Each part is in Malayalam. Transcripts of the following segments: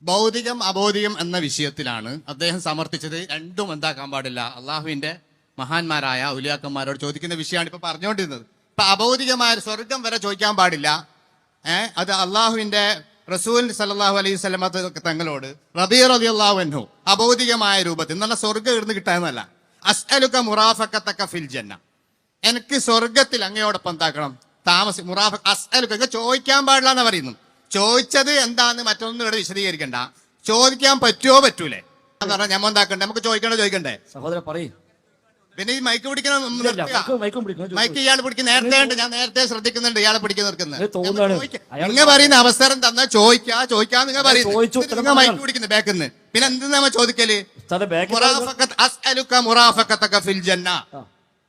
ഭൗതികം അബൗദികം എന്ന വിഷയത്തിലാണ് അദ്ദേഹം സമർത്ഥിച്ചത്. രണ്ടും എന്താക്കാൻ പാടില്ല, അള്ളാഹുവിന്റെ മഹാന്മാരായ ഉലിയാക്കന്മാരോട് ചോദിക്കുന്ന വിഷയമാണ് ഇപ്പൊ പറഞ്ഞുകൊണ്ടിരുന്നത്. ഇപ്പൊ അബൗദികമായ സ്വർഗം വരെ ചോദിക്കാൻ പാടില്ല. അത് അള്ളാഹുവിന്റെ റസൂൽ സല്ലല്ലാഹു അലൈഹി വസല്ലമ തങ്ങളോട് റബീ റളിയല്ലാഹു അൻഹു അബൗദികമായ രൂപത്തിൽ എന്നുള്ള സ്വർഗം ഇടുന്ന് കിട്ടാന്നല്ല, അസ്അലുക മുറാഫഖതക ഫിൽ ജന്ന, എനിക്ക് സ്വർഗത്തിൽ അങ്ങയോടൊപ്പം എന്താക്കണം മുറാഫ അസ്അലുക ചോദിക്കാൻ പാടില്ല എന്ന് പറയുന്നു. ചോദിച്ചത് എന്താന്ന് മറ്റൊന്നും ഇവിടെ വിശദീകരിക്കണ്ട, ചോദിക്കാൻ പറ്റുമോ പറ്റൂലേ എന്ന് പറഞ്ഞാൽ ഞമ്മ എന്താക്കണ്ടേ, നമുക്ക് ചോദിക്കണ്ടേ സഹോദരൻ പറയും. പിന്നെ ഈ മൈക്ക് പിടിക്കണം, മൈക്ക് ഇയാൾ പിടിക്കുന്ന നേരത്തെ ഉണ്ട്, ഞാൻ നേരത്തെ ശ്രദ്ധിക്കുന്നുണ്ട് ഇയാളെ പിടിക്കുന്ന നിൽക്കുന്നത്. നിങ്ങൾ പറയുന്ന അവസരം തന്നാൽ ചോദിക്കാന്ന് നിങ്ങൾ പറയുന്നത്, മൈക്ക് പിടിക്കുന്നു ബാക്കിന്ന്. പിന്നെ എന്ത് നമ്മ ചോദിക്കല്, ഫിൽ ജന്ന,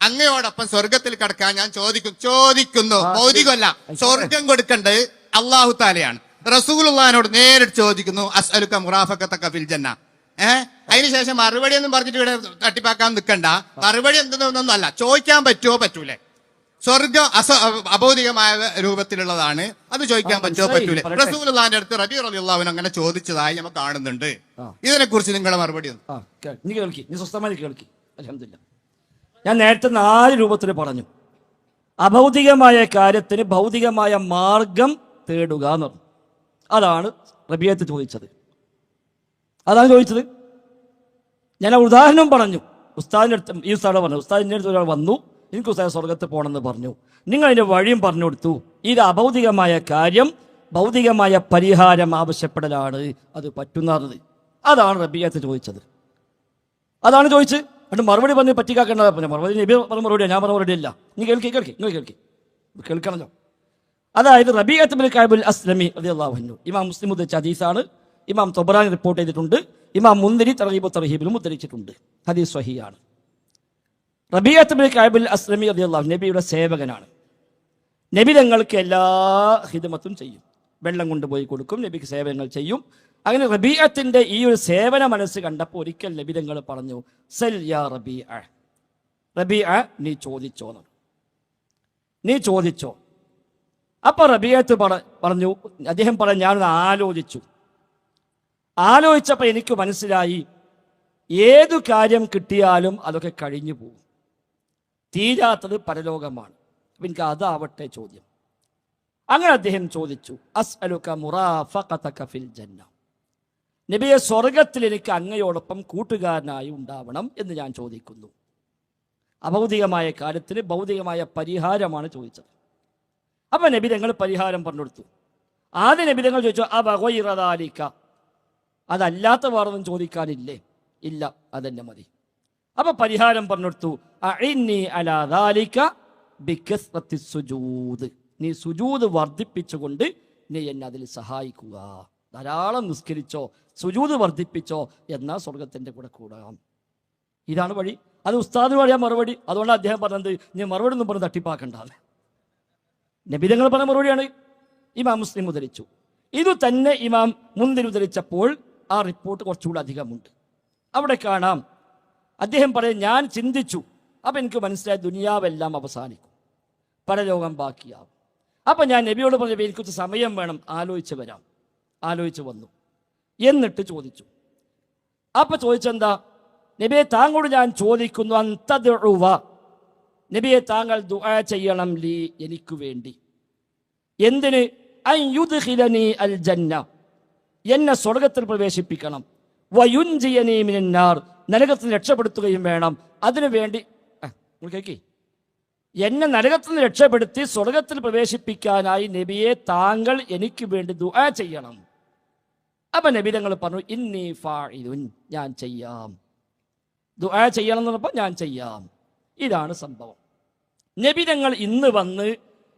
അങ്ങയോടൊപ്പം സ്വർഗത്തിൽ കിടക്കാൻ ഞാൻ ചോദിക്കുന്നു. ഭൗതികമല്ല, സ്വർഗം കൊടുക്കേണ്ടത് അള്ളാഹു താലയാണ്. റസൂലുള്ളാഹിനോട് നേരിട്ട് ചോദിക്കുന്നു, അസ്അലുക മുറാഫഖതക ഫിൽ ജന്ന. അതിനുശേഷം മറുപടി ഒന്നും പറഞ്ഞിട്ട് ഇവിടെ തട്ടിപ്പാക്കാൻ നിൽക്കണ്ട. മറുപടി എന്തൊന്നും അല്ല, ചോദിക്കാൻ പറ്റുമോ പറ്റൂലേ. സ്വർഗം അബൗദികമായ രൂപത്തിലുള്ളതാണ്, അത് ചോദിക്കാൻ പറ്റുമോ പറ്റൂലേ. റസൂലുള്ളാഹിന്റെ അടുത്ത് റബീ റളിയല്ലാഹു അൻഹു അങ്ങനെ ചോദിച്ചതായി നമുക്ക് കാണുന്നുണ്ട്. ഇതിനെ കുറിച്ച് നിങ്ങളുടെ മറുപടി ഞാൻ നേരത്തെ 4 രൂപത്തിൽ പറഞ്ഞു. അഭൗതികമായ കാര്യത്തിന് ഭൗതികമായ മാർഗം തേടുക എന്ന് പറഞ്ഞു. അതാണ് റബീഅത്ത് ചോദിച്ചത്. ഞാൻ ഉദാഹരണം പറഞ്ഞു. ഉസ്താദിൻ്റെ അടുത്ത് ഈ ഉസ്താദ് പറഞ്ഞു, ഉസ്താദിൻ്റെ അടുത്ത് ഒരാൾ വന്നു, എനിക്ക് ഉസ്താദ് സ്വർഗത്തിൽ പോകണമെന്ന് പറഞ്ഞു. നിങ്ങൾ അതിൻ്റെ വഴിയും പറഞ്ഞു കൊടുത്തു. ഇത് അഭൗതികമായ കാര്യം ഭൗതികമായ പരിഹാരം ആവശ്യപ്പെടലാണ്, അത് പറ്റുന്നത്. അതാണ് റബീഅത്ത് ചോദിച്ചത്. എന്നിട്ട് മറുപടി പറഞ്ഞ് പറ്റിക്കാക്കേണ്ടതാ. മറുപടി നബി പറഞ്ഞ മറുപടിയാണ്, ഞാൻ പറഞ്ഞ മറുപടിയല്ല. നീ കേൾക്കി കേൾക്കണല്ലോ. അതായത് റബീഅത്ത് ബിൻ കഅബുൽ അസ്ലമി റളിയല്ലാഹു അൻഹു ഇമാം മുസ്ലിം ഉദ്ധരിച്ച ഹദീസാണ്. ഇമാം തൊബറാനി റിപ്പോർട്ട് ചെയ്തിട്ടുണ്ട്. ഇമാം മുന്തിരി തർഗീബ് തർഹീബിലും ഉദ്ധരിച്ചിട്ടുണ്ട്. ഹദീസ് സ്വഹീഹാണ്. റബീഅത്ത് ബിൻ കഅബുൽ അസ്ലമി റളിയല്ലാഹു നബിയുടെ സേവകനാണ്. നബി തങ്ങൾക്ക് എല്ലാ ഹിദ്മത്തും ചെയ്യും. വെള്ളം കൊണ്ടുപോയി കൊടുക്കും, നബിക്ക് സേവനങ്ങൾ ചെയ്യും. അങ്ങനെ റബീഅത്തിന്റെ ഈ ഒരു സേവന മനസ്സ് കണ്ടപ്പോൾ ഒരിക്കൽ നബി തങ്ങൾ പറഞ്ഞു, സൽ യാ റബീഅ, നീ ചോദിച്ചോ. അപ്പൊ റബീഅത്ത് പറഞ്ഞു, അദ്ദേഹം പറഞ്ഞു, ഞാനൊന്ന് ആലോചിച്ചപ്പോൾ എനിക്ക് മനസ്സിലായി, ഏതു കാര്യം കിട്ടിയാലും അതൊക്കെ കഴിഞ്ഞു പോകും, തീരാത്തത് പരലോകമാണ്. അപ്പം എനിക്ക് അതാവട്ടെ ചോദ്യം. അങ്ങനെ അദ്ദേഹം ചോദിച്ചു, അസ്അലുക മുറാഫഖതക ഫിൽ ജന്ന, നബിയെ സ്വർഗത്തിൽ എനിക്ക് അങ്ങയോടൊപ്പം കൂട്ടുകാരനായി ഉണ്ടാവണം എന്ന് ഞാൻ ചോദിക്കുന്നു. അഭൗതികമായ കാര്യത്തിന് ഭൗതികമായ പരിഹാരമാണ് ചോദിച്ചത്. അപ്പം നബി തങ്ങൾ പരിഹാരം പറഞ്ഞു കൊടുത്തു. ആദ്യം നബി തങ്ങൾ ചോദിച്ചു, അബഗൈറദാലിക, അതല്ലാത്ത വേറൊന്നും ചോദിക്കാനില്ലേ? ഇല്ല, അതെന്നെ മതി. അപ്പം പരിഹാരം പറഞ്ഞു കൊടുത്തു, അഇന്നി അലാ ദാലിക ബികസ്റത്തി സുജൂദ്, നീ സുജൂദ് വർദ്ധിപ്പിച്ചുകൊണ്ട് നീ എന്നെ അതിൽ സഹായിക്കുക. ധാരാളം നിസ്കരിച്ചോ, സുജൂദ് വർദ്ധിപ്പിച്ചോ, എന്നാൽ സ്വർഗത്തിൻ്റെ കൂടെ കൂടാം. ഇതാണ് വഴി. അത് ഉസ്താദിന് പറയാൻ മറുപടി. അതുകൊണ്ട് അദ്ദേഹം പറഞ്ഞത്, ഞാൻ മറുപടി ഒന്നും പറഞ്ഞ് തട്ടിപ്പാക്കണ്ടാണ്. നബിതങ്ങൾ പറഞ്ഞ മറുപടിയാണ് ഇമാം മുസ്ലിം ഉദ്ധരിച്ചു. ഇത് തന്നെ ഇമാം മുന്തിരി ഉദ്ധരിച്ചപ്പോൾ ആ റിപ്പോർട്ട് കുറച്ചുകൂടി അധികമുണ്ട്. അവിടെ കാണാം അദ്ദേഹം പറയും, ഞാൻ ചിന്തിച്ചു, അപ്പം എനിക്ക് മനസ്സിലായി ദുനിയാവെല്ലാം അവസാനിക്കും, പരലോകം ബാക്കിയാവും. അപ്പം ഞാൻ നബിയോട് പറഞ്ഞപ്പോൾ എനിക്ക് സമയം വേണം, ആലോചിച്ച് വന്നു. എന്നിട്ട് ചോദിച്ചു. അപ്പം ചോദിച്ചെന്താ, നബിയെ താങ്കളോട് ഞാൻ ചോദിക്കുന്നു, അന്തദുഅ, നബിയെ താങ്കൾ ദുആ ചെയ്യണം ലീ, എനിക്ക് വേണ്ടി. എന്തിന്? അൻ യുദ്ഖിലനി അൽ ജന്ന, എന്നെ സ്വർഗത്തിൽ പ്രവേശിപ്പിക്കണം. വയുൻജിയനി മിനൻ നാർ, നരകത്തിൽ രക്ഷപ്പെടുത്തുകയും വേണം. അതിനു വേണ്ടി കേൾക്കി, എന്നെ നരകത്തിൽ നിന്ന് രക്ഷപ്പെടുത്തി സ്വർഗത്തിൽ പ്രവേശിപ്പിക്കാനായി നബിയെ താങ്കൾ എനിക്ക് വേണ്ടി ദുആ ചെയ്യണം. അപ്പൊ നബി തങ്ങൾ പറഞ്ഞു, ഇന്നി ഫാഇലുൻ, ഞാൻ ചെയ്യാം. ദുആ ചെയ്യണം എന്ന് പറഞ്ഞപ്പോൾ ഞാൻ ചെയ്യാം. ഇതാണ് സംഭവം. നബി തങ്ങൾ ഇന്ന് വന്ന്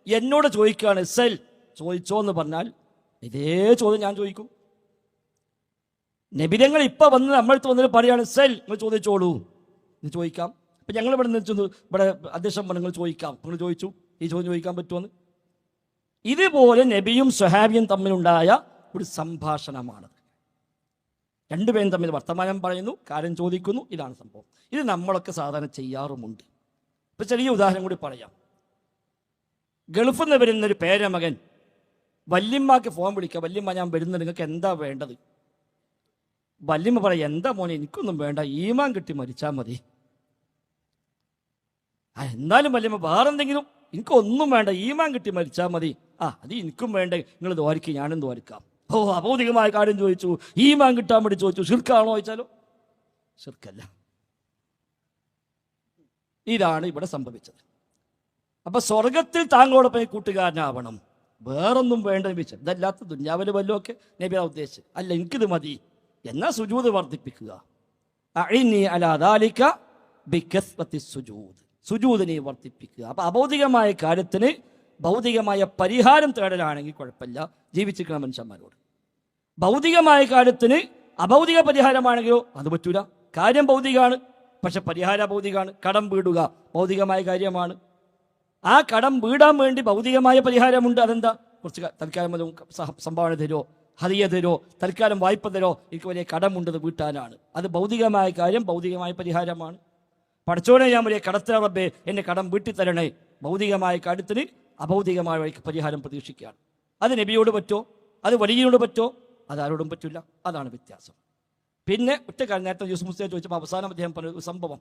എന്നോട് ചോദിക്കുകയാണ്, സൽ, ചോദിച്ചോ എന്ന് പറഞ്ഞാൽ ഇതേ ചോദ്യം ഞാൻ ചോദിക്കും. നബി തങ്ങൾ ഇപ്പൊ വന്ന് നമ്മളടുത്ത് വന്നിട്ട് പറയാണ്, സൽ, നിങ്ങൾ ചോദിച്ചോളൂ, ഇത് ചോദിക്കാം. അപ്പം ഞങ്ങൾ ഇവിടെ നിന്ന് ഇവിടെ അധ്യക്ഷൻ നിങ്ങൾ ചോദിക്കാം, നിങ്ങൾ ചോദിച്ചു, ഈ ചോദ്യം ചോദിക്കാൻ പറ്റുമെന്ന്. ഇതുപോലെ നബിയും സ്വഹാബിയും തമ്മിലുണ്ടായ ഒരു സംഭാഷണമാണ്. രണ്ടുപേരും തമ്മിൽ വർത്തമാനം പറയുന്നു, കാര്യം ചോദിക്കുന്നു. ഇതാണ് സംഭവം. ഇത് നമ്മളൊക്കെ സാധാരണ ചെയ്യാറുമുണ്ട്. ഇപ്പം ചെറിയ ഉദാഹരണം കൂടി പറയാം. ഗൾഫിൽ നിന്ന് വരുന്നൊരു പേരമകൻ വല്യമ്മക്ക് ഫോൺ വിളിക്കുക, വല്യമ്മ ഞാൻ വരുന്നത്, നിങ്ങൾക്ക് എന്താ വേണ്ടത്? വല്യമ്മ പറയാം, എന്താ മോനെ എനിക്കൊന്നും വേണ്ട, ഈമാൻ കിട്ടി മരിച്ചാൽ മതി. എന്നാലും വല്യമ്മ വേറെന്തെങ്കിലും, എനിക്കൊന്നും വേണ്ട, ഈമാൻ കിട്ടി മരിച്ചാൽ മതി. അത് എനിക്കും വേണ്ട, നിങ്ങൾ ദ്വാരിക്ക്, ഞാനും ദ്വാരിക്കാം. അഭൗതികമായ കാര്യം ചോദിച്ചു, ഈമാൻ കിട്ടാൻ വേണ്ടി ചോദിച്ചു, ഷിർക്കാണോ ചോദിച്ചാലോ? ഷിർക്കല്ല. ഇതാണ് ഇവിടെ സംഭവിച്ചത്. അപ്പൊ സ്വർഗത്തിൽ താങ്കളോടൊപ്പം കൂട്ടുകാരനാവണം, വേറൊന്നും വേണ്ട നബി. ഇതല്ലാത്ത ദുന്യാവില് വല്ലതൊക്കെ നബി ഉദ്ദേശിച്ചു. അല്ല, എനിക്കിത് മതി, എന്നാ സുജൂദ് വർദ്ധിപ്പിക്കുക. അഇനി അലാ ദാലിക ബികസ്റത്തി സുജൂദ്, സുജൂദിനെ വർദ്ധിപ്പിക്കുക. അപ്പൊ അഭൗതികമായ കാര്യത്തിന് ഭൗതികമായ പരിഹാരം തേടലാണെങ്കിൽ കുഴപ്പമില്ല, ജീവിച്ചിരിക്കുന്ന മനുഷ്യന്മാരോട്. ഭൗതികമായ കാര്യത്തിന് അഭൗതിക പരിഹാരമാണെങ്കിലോ അത് പറ്റൂല. കാര്യം ഭൗതികമാണ്, പക്ഷെ പരിഹാര ഭൗതികമാണ്. കടം വീടുക ഭൗതികമായ കാര്യമാണ്. ആ കടം വീടാൻ വേണ്ടി ഭൗതികമായ പരിഹാരമുണ്ട്. അതെന്താ? കുറച്ച് തൽക്കാലം സംഭാവന തരുമോ, ഹദിയ തരുമോ, തൽക്കാലം വായ്പ തരുമോ, എനിക്ക് വലിയ കടമുണ്ടത് വീട്ടാനാണ്. അത് ഭൗതികമായ കാര്യം, ഭൗതികമായ പരിഹാരമാണ്. പഠിച്ചോനെ, ഞാൻ വലിയ കടത്തില റബ്ബേ, എന്നെ കടം വീട്ടിൽ തരണേ. ഭൗതികമായ കാര്യത്തിന് അഭൗതികമായ പരിഹാരം പ്രതീക്ഷിക്കുകയാണ്. അത് നബിയോട് പറ്റോ, അത് വലിയോട് പറ്റോ, അതാരോടും പറ്റില്ല. അതാണ് വ്യത്യാസം. പിന്നെ ഒറ്റക്കാലം നേരത്തെ യൂസുഫ് മുസ്ലിം ചോദിച്ചപ്പോൾ അവസാനം അദ്ദേഹം പറഞ്ഞ ഒരു സംഭവം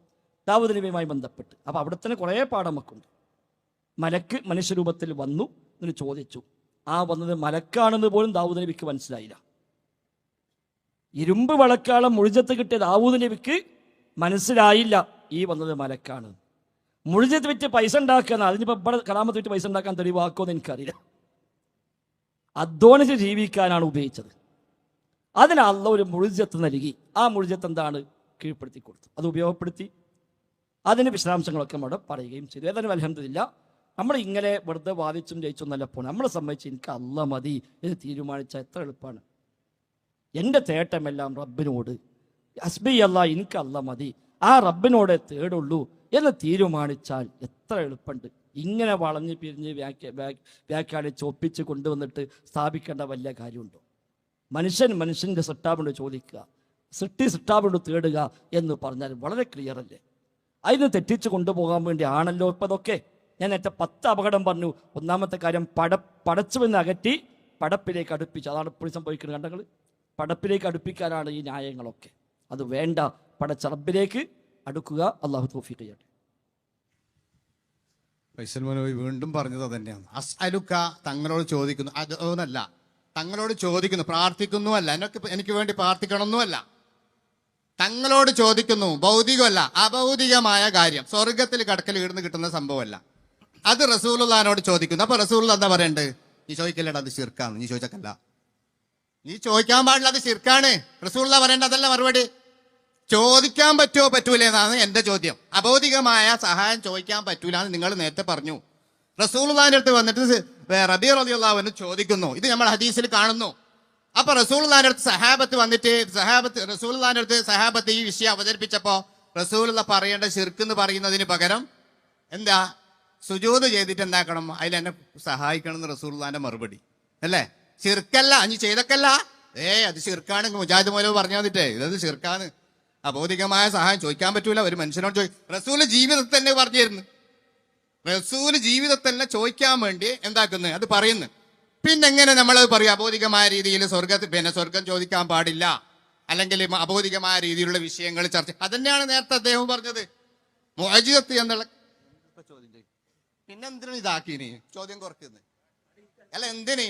ദാവൂദ് നബിയുമായി ബന്ധപ്പെട്ട്. അപ്പോൾ അവിടെ തന്നെ കുറേ പാഠം വെക്കുന്നുണ്ട്. മലക്ക് മനുഷ്യരൂപത്തിൽ വന്നു എന്ന് ചോദിച്ചു. വന്നത് മലക്കാണെന്ന് പോലും ദാവൂദ് നബിക്ക് മനസ്സിലായില്ല. ഇരുമ്പ് വളക്കാളം മുഴുജത്ത് കിട്ടിയ ദാവൂദ് നബിക്ക് മനസ്സിലായില്ല ഈ വന്നത് മലക്കാണ്. മുഴുജത്ത് വിറ്റ് പൈസ ഉണ്ടാക്കാൻ, അതിനിപ്പോൾ ഇവിടെ കറാമത്ത് വിറ്റ് പൈസ ഉണ്ടാക്കാൻ തെളിവാക്കുമെന്ന് എനിക്കറിയില്ല. അധ്വാനിച്ച് ജീവിക്കാനാണ് ഉപയോഗിച്ചത്. അതിന് അള്ള ഒരു മുഴുജത്ത് നൽകി. ആ മുഴുജത്ത് എന്താണ്? കീഴ്പ്പെടുത്തി കൊടുത്തു. അത് ഉപയോഗപ്പെടുത്തി. അതിന് വിശദാംശങ്ങളൊക്കെ നമ്മൾ പറയുകയും ചെയ്തു. ഏതായാലും അൽഹംദുലില്ലാ, നമ്മൾ ഇങ്ങനെ വെറുതെ വാദിച്ചും ജയിച്ചും നല്ല പോകണം. നമ്മളെ സംബന്ധിച്ച് എനിക്ക് അല്ല മതി എന്ന് തീരുമാനിച്ചാൽ എത്ര എളുപ്പമാണ്. എൻ്റെ തേട്ടമെല്ലാം റബ്ബിനോട്, ഹസ്ബി അല്ല, എനിക്ക് അല്ല മതി, ആ റബ്ബിനോടെ തേടുള്ളൂ എന്ന് തീരുമാനിച്ചാൽ എത്ര എളുപ്പമുണ്ട്. ഇങ്ങനെ വളഞ്ഞ് പിരിഞ്ഞ് വ്യാഖ്യാനിച്ച് ഒപ്പിച്ച് കൊണ്ടുവന്നിട്ട് സ്ഥാപിക്കേണ്ട വലിയ കാര്യമുണ്ടോ? മനുഷ്യൻ്റെ സൃഷ്ടാവിനോട് ചോദിക്കുക, സൃഷ്ടാവിനോട് തേടുക എന്ന് പറഞ്ഞാൽ വളരെ ക്ലിയർ അല്ലേ? അതിന് തെറ്റിച്ച് കൊണ്ടുപോകാൻ വേണ്ടി ആണല്ലോ ഇപ്പം അതൊക്കെ. ഞാൻ നേരത്തെ 10 അപകടം പറഞ്ഞു. ഒന്നാമത്തെ കാര്യം, പടച്ചുവെന്ന് അകറ്റി പടപ്പിലേക്ക് അടുപ്പിച്ചു. അതാണ് ഇപ്പോഴും സംഭവിക്കുന്നത്. കണ്ടങ്ങൾ പടപ്പിലേക്ക് അടുപ്പിക്കാനാണ് ഈ ന്യായങ്ങളൊക്കെ. അത് വേണ്ട, പടച്ച റബ്ബിലേക്ക് അടുക്കുക. അള്ളാഹു തൗഫീഖ് ചെയ്യട്ടെ. ഫൈസൽ മൗലവി വീണ്ടും പറഞ്ഞത് തന്നെയാണ്. അസ്അലുക, തങ്ങളോട് ചോദിക്കുന്നു. അതൊന്നല്ല, തങ്ങളോട് ചോദിക്കുന്നു, പ്രാർത്ഥിക്കുന്നു അല്ല, എനിക്ക് വേണ്ടി പ്രാർത്ഥിക്കണമെന്നുമല്ല, തങ്ങളോട് ചോദിക്കുന്നു. ഭൗതികമല്ല, അഭൗതികമായ കാര്യം, സ്വർഗത്തിൽ കടക്കൽ വീടുന്ന് കിട്ടുന്ന സംഭവമല്ല. അത് റസൂലുള്ളാഹിനോട് ചോദിക്കുന്നു. അപ്പൊ റസൂലുള്ളാഹി എന്താ പറയണ്ടേ? നീ ചോദിക്കല്ലേടാ, അത് ശിർക്കാണ്, നീ ചോദിച്ചല്ല, നീ ചോദിക്കാൻ പാടില്ല, അത് ശിർക്കാണ്. റസൂലുള്ളാഹി പറയേണ്ട അതല്ല മറുപടി. ചോദിക്കാൻ പറ്റുമോ പറ്റൂലേ എന്നാണ് എന്റെ ചോദ്യം. അഭൗതികമായ സഹായം ചോദിക്കാൻ പറ്റൂല എന്ന് നിങ്ങൾ നേരത്തെ പറഞ്ഞു. റസൂലുള്ളാഹിന്റെ അടുത്ത് വന്നിട്ട് റബീ റളിയല്ലാഹു അൻഹു ചോദിക്കുന്നു. ഇത് നമ്മൾ ഹദീസിൽ കാണുന്നു. അപ്പൊ റസൂലുള്ളാഹിന്റെ അടുത്ത് സഹാബത്ത് വന്നിട്ട് റസൂലുള്ളാഹിന്റെ അടുത്ത് സഹാബത്ത് ഈ വിഷയം അവതരിപ്പിച്ചപ്പോ റസൂലുള്ളാഹി പറയേണ്ട ശിർക്ക് എന്ന് പറയുന്നതിന് പകരം എന്താ, സുജൂദ് ചെയ്തിട്ട് എന്താക്കണം, അതിൽ എന്നെ സഹായിക്കണം എന്ന് റസൂലുള്ളാഹിന്റെ മറുപടി അല്ലേ? ശിർക്കല്ല, അഞ്ഞ് ചെയ്തൊക്കെയല്ല, അത് ശിർക്കാണ്. മുജാഹിദ് മൗലവി പറഞ്ഞു തന്നിട്ടേ ഇതത് ശിർക്കാണ്, അഭൗതികമായ സഹായം ചോദിക്കാൻ പറ്റൂല. ഒരു മനുഷ്യനോട് റസൂല് ജീവിതത്തിൽ തന്നെ പറഞ്ഞിരുന്നു. റസൂല് ജീവിതത്തിൽ തന്നെ ചോദിക്കാൻ വേണ്ടി എന്താക്കുന്നത് അത് പറയുന്നു. പിന്നെ എങ്ങനെ നമ്മളത് പറയും? അഭൗതികമായ രീതിയിൽ സ്വർഗം ചോദിക്കാൻ പാടില്ല, അല്ലെങ്കിൽ അഭൗതികമായ രീതിയിലുള്ള വിഷയങ്ങൾ ചർച്ച. അതന്നെയാണ് നേരത്തെ അദ്ദേഹം പറഞ്ഞത്. മുഅ്ജിസത്ത് എന്നുള്ള പിന്നെ എന്തിനാണ് ഇതാക്കിനി ചോദ്യം കുറയ്ക്കുന്നത്? അല്ല എന്തിന്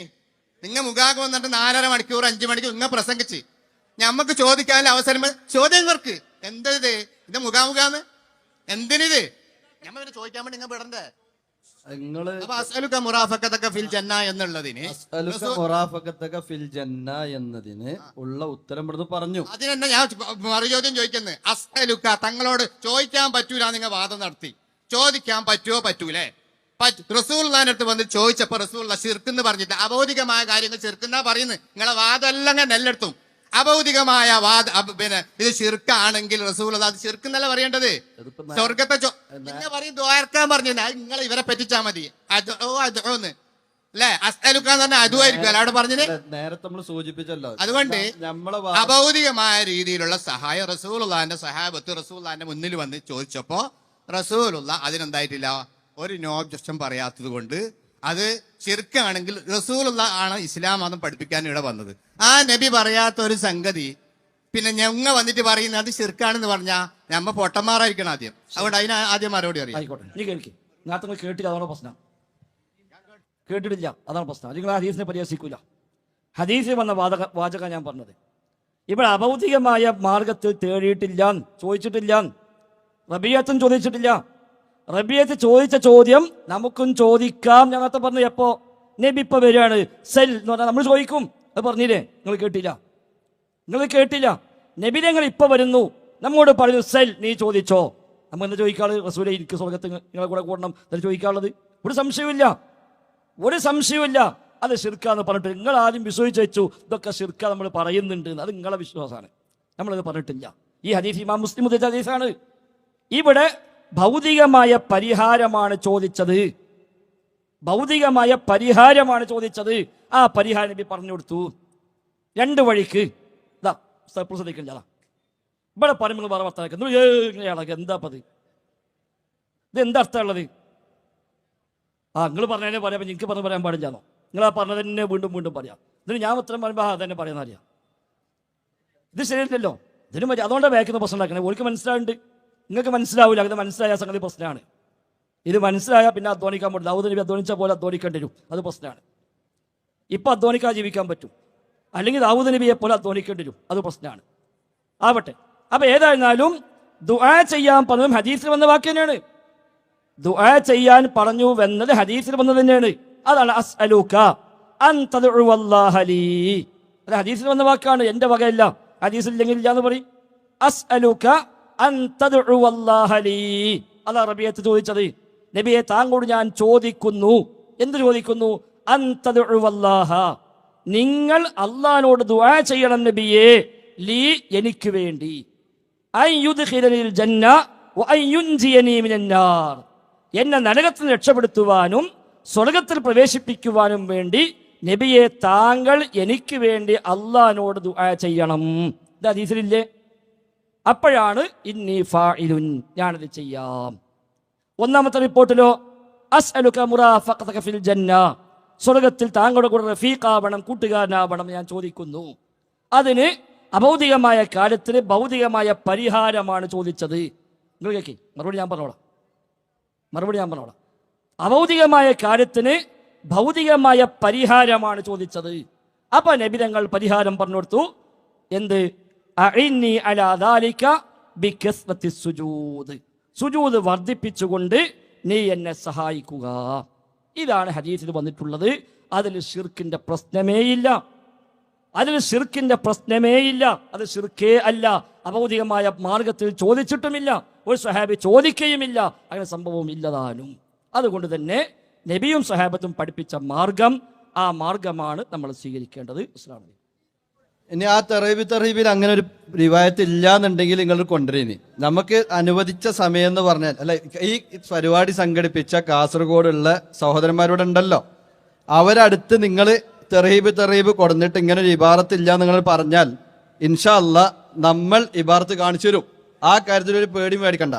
നിങ്ങൾ മുഖാകെ വന്നിട്ട് 4.5 മണിക്കൂർ 5 മണിക്കൂർ നിങ്ങൾ പ്രസംഗിച്ച് ഞമ്മക്ക് ചോദിക്കാനുള്ള അവസരം ചോദ്യം കുറക്ക്. എന്തത് ഇത് മുഖാമുഖാന്ന്? എന്തിനിത്? ഞമ്മ ചോദിക്കാൻ വേണ്ടി നിങ്ങൾ വിടണ്ടേ? എന്നതിന് ഉള്ള ഉത്തരം പറഞ്ഞു. അതിനെന്നെ ഞാൻ മറുചോദ്യം ചോദിക്കുന്നത്. അസ്അലുക, തങ്ങളോട് ചോദിക്കാൻ പറ്റൂല, നിങ്ങൾ വാദം നടത്തി. ചോദിക്കാൻ പറ്റുമോ പറ്റൂലേ? റസൂലുള്ളാഹിന്റെ അടുത്ത് വന്ന് ചോദിച്ചപ്പോ റസൂലുള്ളാഹി ശിർക്ക് എന്ന് പറഞ്ഞിട്ട് അഭൗതികമായ കാര്യങ്ങൾ ശിർക്കെന്നാ പറയുന്നത്. നിങ്ങളെ വാദം എല്ലാം ഞാൻ എല്ലായിടത്തും അഭൗതികമായ ഇത് ശിർക്കാണെങ്കിൽ റസൂലുള്ളാഹി അത് ശിർക്ക് എന്നല്ല പറയേണ്ടത്. സ്വർഗത്തെ പിന്നെ പറയും ദ്വാരക്കാൻ പറഞ്ഞു. നിങ്ങൾ ഇവരെ പറ്റിച്ചാ മതി. അദ്ഉന്ന് അല്ലെ, അസ്അലുക എന്ന് പറഞ്ഞാൽ അതുമായിരിക്കും അല്ല അവിടെ പറഞ്ഞത്. നേരത്തെ നമ്മൾ സൂചിപ്പിച്ചല്ലോ. അതുകൊണ്ട് അഭൗതികമായ രീതിയിലുള്ള സഹായം റസൂലുള്ളാഹിന്റെ സഹാബത്ത് റസൂലുള്ളാഹിന്റെ മുന്നിൽ വന്ന് ചോദിച്ചപ്പോ റസൂലുള്ളാഹി അതിനെന്തായിട്ടില്ല, ഒരു നോ ഒബ്ജക്ഷൻ പറയാത്തത് കൊണ്ട് അത് ശിർക്കാണെങ്കിൽ റസൂലുള്ളാഹി ആണ് ഇസ്ലാം മതം പഠിപ്പിക്കാൻ ഇവിടെ വന്നത്. ആ നബി പറയാത്ത ഒരു സംഗതി പിന്നെ ഞങ്ങ വന്നിട്ട് പറയുന്നത് അത് ശിർക്കാണെന്ന് പറഞ്ഞാൽ നമ്മ പൊട്ടന്മാരായിരിക്കണം ആദ്യം. അതുകൊണ്ട് അതിന് ആദ്യം മറുപടി അറിയാം. ആയിക്കോട്ടെ, നീ കേൾക്കി. നേരത്തെ കേട്ടില്ല, അതാണ് പ്രശ്നം. കേട്ടിട്ടില്ല, അതാണ് പ്രശ്നം. നിങ്ങൾ ഹദീസിനെ പരിഹസിക്കൂല. ഹദീസിൽ വന്ന വാചകം ഞാൻ പറഞ്ഞത്. ഇവിടെ അഭൗതികമായ മാർഗത്തിൽ തേടിയിട്ടില്ല, ചോദിച്ചിട്ടില്ല. റബിയത്തും ചോദിച്ചിട്ടില്ല. റബിയത്ത് ചോദിച്ച ചോദ്യം നമുക്കും ചോദിക്കാം. ഞങ്ങത്തെ പറഞ്ഞു എപ്പോ നബി ഇപ്പൊ വരികയാണ് സെൽ എന്ന് പറഞ്ഞാൽ നമ്മൾ ചോദിക്കും. അത് പറഞ്ഞില്ലേ? നിങ്ങൾ കേട്ടില്ല. നബി ഞങ്ങൾ ഇപ്പൊ വരുന്നു, നമ്മോട് പറഞ്ഞു സെൽ, നീ ചോദിച്ചോ. നമ്മൾ എന്താ ചോദിക്കാള്? റസൂലെ എനിക്ക് സ്വർഗത്ത് നിങ്ങളെ കൂടെ കൂടണം എന്നല്ല ചോദിക്കാനുള്ളത്. ഒരു സംശയമില്ല. അത് ശിർക്കാന്ന് പറഞ്ഞിട്ട് നിങ്ങൾ ആദ്യം വിശ്വസിച്ച് വെച്ചു ഇതൊക്കെ ശിർക്ക നമ്മൾ പറയുന്നുണ്ട്. അത് നിങ്ങളെ വിശ്വാസമാണ്, നമ്മളത് പറഞ്ഞിട്ടില്ല. ഈ ഹദീസ് ഇമാം മുസ്ലിം ഉദ്ധരിച്ച ഹദീസാണ്. ഇവിടെ ഭൗതികമായ പരിഹാരമാണ് ചോദിച്ചത്. ആ പരിഹാരം നബി പറഞ്ഞു കൊടുത്തു. 2 വഴിക്ക്. ശ്രദ്ധിക്കില്ല, ഇവിടെ പറയുമ്പോൾ വേറെ വർത്താനം എന്താ പത്, ഇത് എന്താ അർത്ഥമുള്ളത്? നിങ്ങൾ പറഞ്ഞതിനെ പറയാം, എനിക്ക് പറയാൻ പാടില്ലാന്നോ? നിങ്ങൾ ആ പറഞ്ഞത് തന്നെ വീണ്ടും പറയാം. ഇതിന് ഞാൻ ഉത്തരം പറയുമ്പോൾ അതന്നെ പറയുന്ന അറിയാം. ഇത് ശരിയല്ലല്ലോ. ഇതിന് മതി. അതുകൊണ്ടാണ് വേക്കുന്ന പ്രശ്നം ഉണ്ടാക്കണേ. ഓർക്ക് മനസ്സിലാവുന്നുണ്ട്, നിങ്ങൾക്ക് മനസ്സിലാവില്ല. അത് മനസ്സിലായ സംഗതി പ്രശ്നമാണ്. ഇത് മനസ്സിലായാൽ പിന്നെ അധ്വാനിക്കാൻ പറ്റില്ല. ദാവൂദ് നബി അധ്വാനിച്ച പോലെ അധ്വാനിക്കേണ്ടി വരും. അത് പ്രശ്നമാണ്. ഇപ്പം അധ്വാനിക്കാതെ ജീവിക്കാൻ പറ്റും, അല്ലെങ്കിൽ ദാവൂദ് നബിയെ പോലെ അധ്വാനിക്കേണ്ടി വരും. അത് പ്രശ്നമാണ്. ആവട്ടെ. അപ്പം ഏതായിരുന്നാലും ദുആ ചെയ്യാൻ പറഞ്ഞതും ഹദീസിൽ വന്ന വാക്ക് തന്നെയാണ്. ദുആ ചെയ്യാൻ പറഞ്ഞു എന്നത് ഹദീസിൽ വന്നത് തന്നെയാണ്. അതാണ് അസ്അലുക അൻ തദ്ഉ അല്ലാഹ ലീ. അത് ഹദീസിൽ വന്ന വാക്കാണ്, എൻ്റെ വകയല്ല. ഹദീസിൽ ഇല്ലെങ്കിൽ ഇല്ല എന്ന് പറയും. അസ്അലുക അൻ തദ്ഉ അല്ലാഹ ലീ. അതാ റബിയത്ത് ചോദിച്ചത്. നബിയെ താങ്കളോട് ഞാൻ ചോദിക്കുന്നു. എന്ത് ചോദിക്കുന്നു? അൻ തദ്ഉ അല്ലാഹ, നിങ്ങൾ അല്ലാഹുവോട് ദുആ ചെയ്യണം നബിയേ, ലീ എനിക്ക് വേണ്ടി, അൻ യുദ്ഖിലനിൽ ജന്ന വ അൻ യുൻജിയനി മിനന്നാർ, എന്നെ നരകത്തിൽ രക്ഷപ്പെടുത്തുവാനും സ്വർഗത്തിൽ പ്രവേശിപ്പിക്കുവാനും വേണ്ടി നബിയെ താങ്കൾ എനിക്ക് വേണ്ടി അല്ലാഹുവോട് ദുആ ചെയ്യണം. ഇത് ഹദീസിലില്ലേ? അപ്പോഴാണ് ഇന്നി ഫാഇലുൻ, ഞാനത് ചെയ്യാം. ഒന്നാമത്തെ റിപ്പോർട്ടിലോ അസ്അലുക മുറാഫഖതക ഫിൽ ജന്ന, സ്വർഗത്തിൽ താങ്കളുടെ കൂടെ റഫീഖാവണം, കൂട്ടുകാരനാവണം ഞാൻ ചോദിക്കുന്നു. അതിന് അഭൗതികമായ കാര്യത്തിന് ഭൗതികമായ പരിഹാരമാണ് ചോദിച്ചത്. നിങ്ങൾ കേൾക്കി, മറുപടി ഞാൻ പറഞ്ഞോളാം. അഭൗതികമായ കാര്യത്തിന് ഭൗതികമായ പരിഹാരമാണ് ചോദിച്ചത്. അപ്പൊ നബി തങ്ങൾ പരിഹാരം പറഞ്ഞു കൊടുത്തു. എന്ത്? അഇന്നി അലാ ദാലിക ബികസ്റത്തി സുജൂദ്, സുജൂദ് വർദ്ധിപ്പിച്ചുകൊണ്ട് നീ എന്നെ സഹായിക്കുക. ഇതാണ് ഹദീസിൽ വന്നിട്ടുള്ളത്. അതിൽ ശിർക്കിന്റെ പ്രശ്നമേയില്ല. അത് ശിർക്കേ അല്ല. അഭൗതികമായ മാർഗത്തിൽ ചോദിച്ചിട്ടുമില്ല, ഒരു സ്വഹാബി ചോദിക്കുകയുമില്ല. അങ്ങനെ സംഭവം ഇല്ലതാനും. അതുകൊണ്ട് തന്നെ നബിയും സ്വഹാബത്തും പഠിപ്പിച്ച മാർഗം, ആ മാർഗമാണ് നമ്മൾ സ്വീകരിക്കേണ്ടത്. ഇസ്ലാം. ഇനി ആ തെറീബിൽ അങ്ങനെ ഒരു റിവായത്ത് ഇല്ലാന്നുണ്ടെങ്കിൽ നിങ്ങൾ കൊണ്ടുവരീനി. നമുക്ക് അനുവദിച്ച സമയം എന്ന് പറഞ്ഞാൽ, അല്ല, ഈ പരിപാടി സംഘടിപ്പിച്ച കാസർഗോഡുള്ള സഹോദരന്മാരോടുണ്ടല്ലോ, അവരടുത്ത് നിങ്ങൾ തെറീബ് കൊടുന്നിട്ട് ഇങ്ങനെ ഒരു ഇബാറത്ത് ഇല്ല നിങ്ങൾ പറഞ്ഞാൽ ഇൻഷാ അല്ലാ നമ്മൾ ഇബാറത്ത് കാണിച്ചു തരും. ആ കാര്യത്തിൽ ഒരു പേടി മേടിക്കണ്ട.